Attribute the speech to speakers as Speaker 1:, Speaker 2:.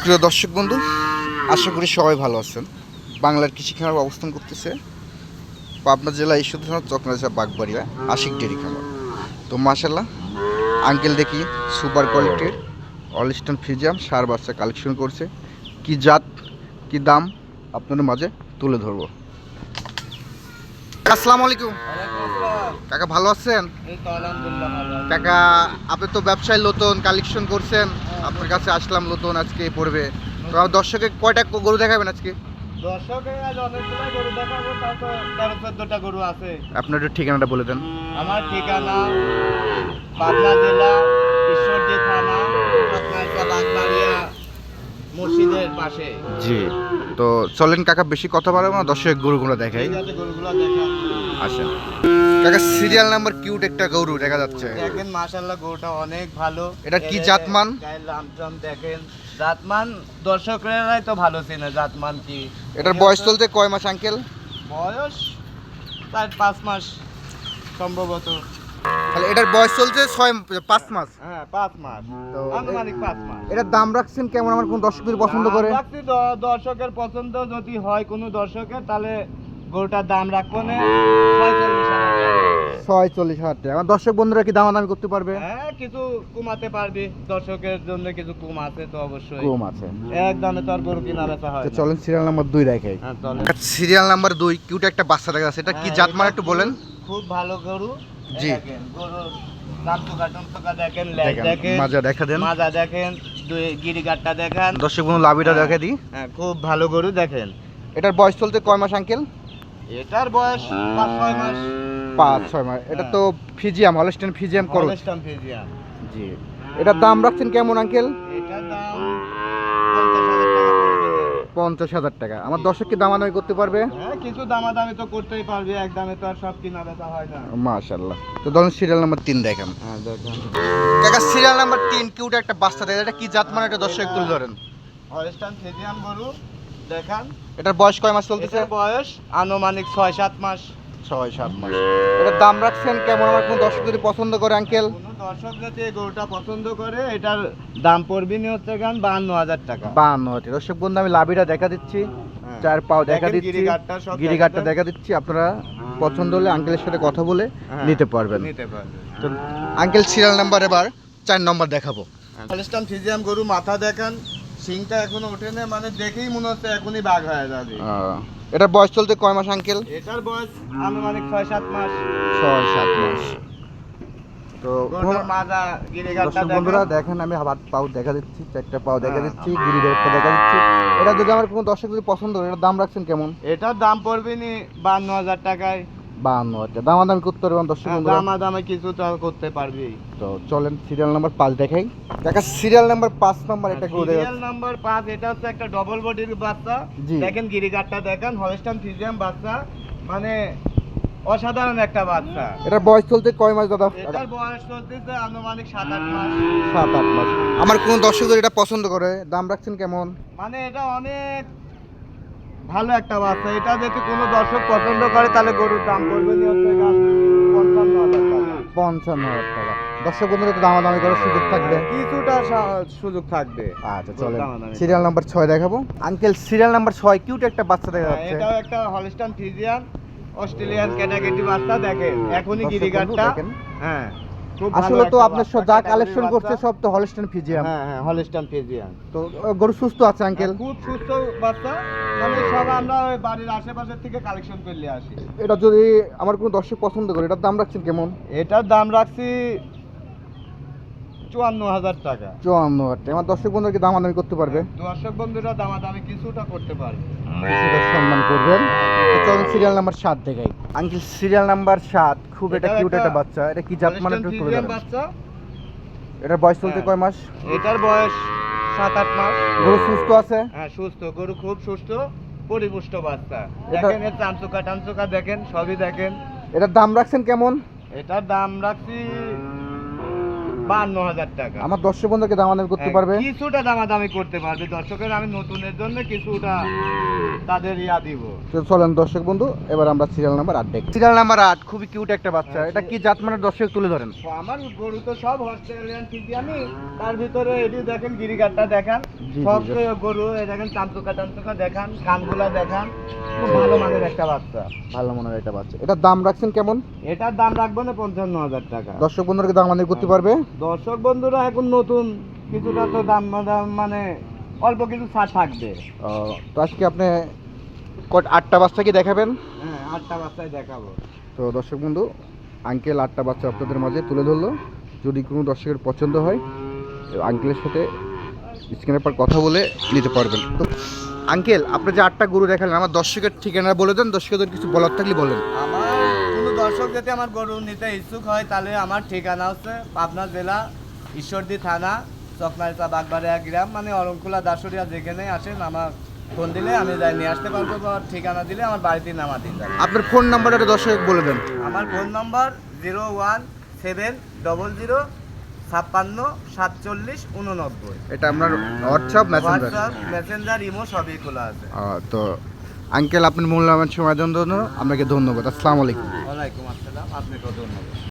Speaker 1: প্রিয় দর্শক বন্ধু, আশা করি সবাই ভালো আছেন। বাংলার কৃষি খামার অবস্থান করতেছে পাবনা জেলা ঈশ্বরদী থানা চকনাচা বাগবাড়িয়া আশিক ডেরি খামার। তো মাশাল্লাহ আঙ্কেল দেখি সুপার কোয়ালিটির অলিস্টন ফ্রিজিয়াম সার বাচ্চা কালেকশন করছে। কি জাত কি দাম আপনাদের মাঝে তুলে ধরবো। আসসালামু আলাইকুম কাকা, ভালো আছেন? কাকা আপনি তো ব্যবসায় নতুন কালেকশন করছেন, আপনার কাছে আসলাম নতুন আজকে পড়বে। তো আমার দর্শকে কয়টা গরু দেখাবেন আজকে?
Speaker 2: গরু আছে।
Speaker 1: আপনার একটু ঠিকানাটা বলে দেন।
Speaker 2: আমার ঠিকানা পাবনা জেলা ঈশ্বরদী থানা চকনাচা বাগবাড়িয়া মসজিদের পাশে।
Speaker 1: জি, তো চলেন কাকা বেশি কথা বাড়াবো না, দর্শক গরুগুলো দেখাই।
Speaker 2: গরুগুলো দেখা
Speaker 1: আসেন কাকা, সিরিয়াল নাম্বার কিউট একটা গরু দেখা যাচ্ছে।
Speaker 2: দেখেন মাশাআল্লাহ গরুটা অনেক ভালো।
Speaker 1: এটা কি জাতমান?
Speaker 2: লামটাম দেখেন জাতমান, দর্শকরাই তো ভালো চেনে জাতমান কি।
Speaker 1: এটার বয়স চলতে কয় মাস আঙ্কেল?
Speaker 2: বয়স 4-5 মাস সম্ভবত।
Speaker 1: তাহলে এটার বয়স চলছে 5 মাস।
Speaker 2: হ্যাঁ 5 মাস,
Speaker 1: তো
Speaker 2: আনুমানিক 5 মাস।
Speaker 1: এটার দাম রাখছেন কেমন? আমার কোন দর্শক যদি পছন্দ করে?
Speaker 2: দর্শকের পছন্দ যদি হয় কোনো দর্শকের, তাহলে গরুটার দাম রাখবো না
Speaker 1: 46,000 টাকা। আমার দর্শক বন্ধুরা কি দামাদামি করতে পারবে?
Speaker 2: হ্যাঁ কিছু কমাতে পারবি, দর্শকের জন্য কিছু কম আছে তো অবশ্যই।
Speaker 1: কম আছে,
Speaker 2: একদমে তো আর গরু কিনা বেচা হয়
Speaker 1: তো
Speaker 2: না।
Speaker 1: চলেন সিরিয়াল নাম্বার 2 দেখাই।
Speaker 2: হ্যাঁ চলেন।
Speaker 1: সিরিয়াল নাম্বার 2 কিউট একটা বাচ্চা দেখা যাচ্ছে। এটা কি
Speaker 2: হ্যাঁ,
Speaker 1: জাতমান
Speaker 2: এটা
Speaker 1: একটু বলেন।
Speaker 2: খুব ভালো গরু।
Speaker 1: জি।
Speaker 2: দেখেন গরুর দাঁত-টুকা দেখেন, লেজ
Speaker 1: দেখেন
Speaker 2: দেখেন,
Speaker 1: মাজা দেখা দেন।
Speaker 2: মাজা দেখেন, দুই গিরিগাটটা দেখেন।
Speaker 1: দর্শক বন্ধু লাভিটা দেখা দিই।
Speaker 2: হ্যাঁ খুব ভালো গরু দেখেন।
Speaker 1: এটার বয়স চলতে কয় মাস আঙ্কেল?
Speaker 2: এটার বয়স 5-6 মাস।
Speaker 1: 5-6 মাস। এটা তো ফিজিয়াম, হলস্টেইন ফিজিয়াম করো।
Speaker 2: Holstein Friesian.
Speaker 1: জি, এটার দাম রাখছেন কেমন আঙ্কেল?
Speaker 2: এটার দাম 50,000 টাকা পড়বে।
Speaker 1: 50,000 টাকা। আমার দর্শক কি দামাদামি করতে পারবে?
Speaker 2: হ্যাঁ কিছু দামাদামি তো করতেই পারবে, এক দামে তো আর সব কিনা বেচা হয় না।
Speaker 1: মাশাআল্লাহ। তো ধরুন সিরিয়াল নাম্বার 3 দেখেন।
Speaker 2: হ্যাঁ দেখেন
Speaker 1: কাকা সিরিয়াল নাম্বার 3 কিউট একটা বাচ্চা দেখা। এটা কি জাতমান একটা দর্শক তুলে ধরেন।
Speaker 2: হলস্টাইন ফ্রিজিয়ান গরু দেখান।
Speaker 1: এটার বয়স কয় মাস চলতেছে?
Speaker 2: এটার বয়স আনুমানিক 6-7 মাস।
Speaker 1: 6-7 মাস। এটার দাম রাখছেন কেমন? আমার কোন দর্শক যদি পছন্দ করে আঙ্কেল?
Speaker 2: কোনো দর্শক যদি এই গরুটা পছন্দ করে, এটার দাম পড়বে নি হচ্ছে 52,000 টাকা।
Speaker 1: 52। দর্শক বন্ধু আমি লাভিটা দেখা দিচ্ছি,
Speaker 2: হ্যাঁ।
Speaker 1: চার পাও দেখা
Speaker 2: দেখেন
Speaker 1: দিচ্ছি,
Speaker 2: গিরিগাটটা সব
Speaker 1: গিরিগাটটা
Speaker 2: দেখা
Speaker 1: দেখা দিচ্ছি। আপনারা পছন্দ হলে আঙ্কেলের সাথে কথা বলে
Speaker 2: হ্যাঁ,
Speaker 1: নিতে পারবেন।
Speaker 2: নিতে পারবে।
Speaker 1: তো আঙ্কেল সিরিয়াল নাম্বার এবার 4 নম্বর দেখাবো।
Speaker 2: হলস্টাইন ফ্রিজিয়ান গরু মাথা দেখেন, শিংটা এখনো ওঠেনি, মানে দেখেই মনে হচ্ছে এখনই বাঘ হয়ে যাবে।
Speaker 1: এটার বয়স চলতে কয় মাস আঙ্কেল?
Speaker 2: এটার বয়স আনুমানিক 6-7 মাস।
Speaker 1: 6-7 মাস। তো
Speaker 2: গরুটার মাজা গিরিগাটটা
Speaker 1: দর্শক বন্ধুরা
Speaker 2: দেখেন।
Speaker 1: দেখেন, আমি হাত পাও দেখা দিচ্ছি, 4টা পাও দেখা দিচ্ছি, গিরিগাটটা দেখা দিচ্ছি। এটা যদি আমার কোনো দর্শক যদি পছন্দ হয়, এটার দাম রাখছেন কেমন?
Speaker 2: এটার দাম পড়বে নি 52,000 টাকায়।
Speaker 1: 52। দামাদামি করতে পারবেন দর্শক বন্ধুরা।
Speaker 2: দামে কিছু তো করতে পারবি।
Speaker 1: তো চলেন সিরিয়াল নাম্বার 5 দেখাই। দেখা সিরিয়াল নাম্বার 5 নম্বর একটা গরু দেখা
Speaker 2: সিরিয়াল নাম্বার 5, এটা হচ্ছে একটা ডবল বডির বাচ্চা।
Speaker 1: জি।
Speaker 2: দেখেন গিরিগাটটা দেখেন, হলস্টাইন ফ্রিজিয়ান বাচ্চা, মানে অসাধারণ একটা বাচ্চা।
Speaker 1: এটার বয়স চলতে কয় মাস দাদা?
Speaker 2: এটার বয়স চলতেছে আনুমানিক 7-8 মাস।
Speaker 1: 7-8 মাস। আমার কোন দর্শক যদি এটা পছন্দ করে, দাম রাখছেন কেমন?
Speaker 2: মানে এটা অনেক ভালো একটা বাচ্চা। এটা যদি কোনো দর্শক পছন্দ করে, তাহলে গরুর দাম পড়বে নি হচ্ছে 55,000 টাকা।
Speaker 1: 55,000 টাকা। দর্শক বন্ধুরা তো দামাদামি করার সুযোগ থাকবে।
Speaker 2: কিছুটা সুযোগ থাকবে।
Speaker 1: আচ্ছা চলেন
Speaker 2: দামাদামি।
Speaker 1: সিরিয়াল নাম্বার 6 দেখাবো। আঙ্কেল সিরিয়াল নাম্বার 6 কিউট একটা বাচ্চা দেখা
Speaker 2: হ্যাঁ,
Speaker 1: যাচ্ছে।
Speaker 2: এটাও একটা হলস্টাইন ফ্রিজিয়ান অস্ট্রেলিয়ান ক্যাটাগরি বাচ্চা। দেখেন এখনই
Speaker 1: দর্শক বন্ধু
Speaker 2: গিরিগাটটা
Speaker 1: দেখেন।
Speaker 2: হ্যাঁ খুব ভালো
Speaker 1: আসলে তো
Speaker 2: একটা
Speaker 1: আপনার
Speaker 2: বাচ্চা,
Speaker 1: যা
Speaker 2: category
Speaker 1: কালেকশন করছে
Speaker 2: বাচ্চা।
Speaker 1: সব তো হলস্টেইন ফিজিয়াম।
Speaker 2: হ্যাঁ হ্যাঁ হলস্টাইন ফ্রিজিয়ান।
Speaker 1: তো গরু সুস্থ আছে আঙ্কেল?
Speaker 2: খুব সুস্থ বাচ্চা, মানে সব আমরা ওই বাড়ির আশেপাশের থেকে কালেকশন করলে আসি।
Speaker 1: এটা যদি আমার কোনো দর্শক পছন্দ করে, এটার দাম রাখছেন কেমন?
Speaker 2: এটার দাম রাখছি 54,000 টাকা।
Speaker 1: 54,000 টাকা। আমার দর্শক বন্ধুরা কি দামাদামি করতে পারবে?
Speaker 2: দর্শক বন্ধুরা দামাদামি কিছুটা করতে পারবে।
Speaker 1: কিছুটা সম্মান করবেন। তো চলুন সিরিয়াল নাম্বার 7 দেখাই। আঙ্কেল সিরিয়াল নাম্বার 7 খুব এটা
Speaker 2: এটাও
Speaker 1: কিউট
Speaker 2: একটা
Speaker 1: একটা বাচ্চা। এটা কি জাত মানে
Speaker 2: হলস্টাইন
Speaker 1: একটু তুলে
Speaker 2: ফ্রিজিয়ান
Speaker 1: ধরেন।
Speaker 2: বাচ্চা।
Speaker 1: এটার বয়স চলতে
Speaker 2: হ্যাঁ।
Speaker 1: কয় মাস?
Speaker 2: এটার বয়স 7-8 মাস।
Speaker 1: গরু সুস্থ আছে?
Speaker 2: হ্যাঁ সুস্থ গরু, খুব সুস্থ পরিপুষ্ট বাচ্চা।
Speaker 1: এটা-
Speaker 2: দেখেন এর টানচুকা দেখেন, সবই দেখেন।
Speaker 1: এটার দাম রাখছেন কেমন?
Speaker 2: এটার দাম রাখছি 52,000 টাকা।
Speaker 1: আমার দর্শক বন্ধুকে দামাদামি করতে পারবে?
Speaker 2: কিছুটা দামাদামি করতে পারবে দর্শকের, আমি নতুনের জন্য কিছুটা তাদের ইয়া দিব।
Speaker 1: তো চলেন দর্শক বন্ধু, এবার আমরা সিরিয়াল নাম্বার 8 দেখি। সিরিয়াল নাম্বার 8 খুবই কিউট একটা বাচ্চা। এটা কি জাত মানের দর্শক তুলে ধরেন?
Speaker 2: আমার গরু তো সব অস্ট্রেলিয়ান আমি, তার ভিতরে এটি দেখেন গিরিগাটটা দেখান,
Speaker 1: জি,
Speaker 2: সব
Speaker 1: জি।
Speaker 2: গরু এই দেখেন চামচুকা দেখান, কানগুলা দেখান, খুব ভালো মানের একটা বাচ্চা।
Speaker 1: ভালো মনে হয় এটা বাচ্চা। এটার দাম রাখছেন কেমন?
Speaker 2: এটার দাম রাখবো না 55,000 টাকা।
Speaker 1: দর্শক বন্ধুকে দামাদামি করতে পারবে?
Speaker 2: দর্শক বন্ধুরা এখন নতুন, কিছুটা তো দাম মানে অল্প কিছু ছাড় থাকবে।
Speaker 1: তো আজকে আপনি 8টা বাচ্চা কি দেখাবেন?
Speaker 2: হ্যাঁ, 8টা বাচ্চায় দেখাবো।
Speaker 1: তো দর্শক বন্ধু, আঙ্কেল 8টা বাচ্চা আপনাদের মাঝে তুলে ধরলো। যদি কোনো দর্শকের পছন্দ হয়, আঙ্কেলের সাথে স্ক্রিনের পর কথা বলে নিতে পারবেন। তো আঙ্কেল, আপনি যে 8টা গরু দেখালেন, আমার দর্শকের ঠিকানা বলে দেন, দর্শকদের কিছু বলার থাকলে বলেন।
Speaker 2: আমার কোনো দর্শক যদি আমার গরু নিতে ইচ্ছুক হয়, তাহলে আমার ঠিকানা হচ্ছে পাবনা জেলা ঈশ্বরদী থানা চকনারিচা বাগবাড়িয়া গ্রাম, মানে অরংকুলা দাসুরিয়া, যেখানে আসেন আমার ফোন দিলে আমি যাই নিয়ে আসতে পারবো, বা ঠিকানা দিলে আমার বাড়িতে নামা দিয়ে যাবে।
Speaker 1: আপনার ফোন নাম্বারটা দর্শক বলে দেন।
Speaker 2: আমার ফোন নম্বর 01700564749।
Speaker 1: এটা আপনার WhatsApp Messenger?
Speaker 2: WhatsApp, Messenger, imo সবই খোলা আছে।
Speaker 1: তো আঙ্কেল, আপনার মূল্যবান সময় দেওয়ার জন্য আপনাকে ধন্যবাদ। আসসালামু আলাইকুম।
Speaker 2: ওয়ালাইকুম আসসালাম, আপনাকেও ধন্যবাদ।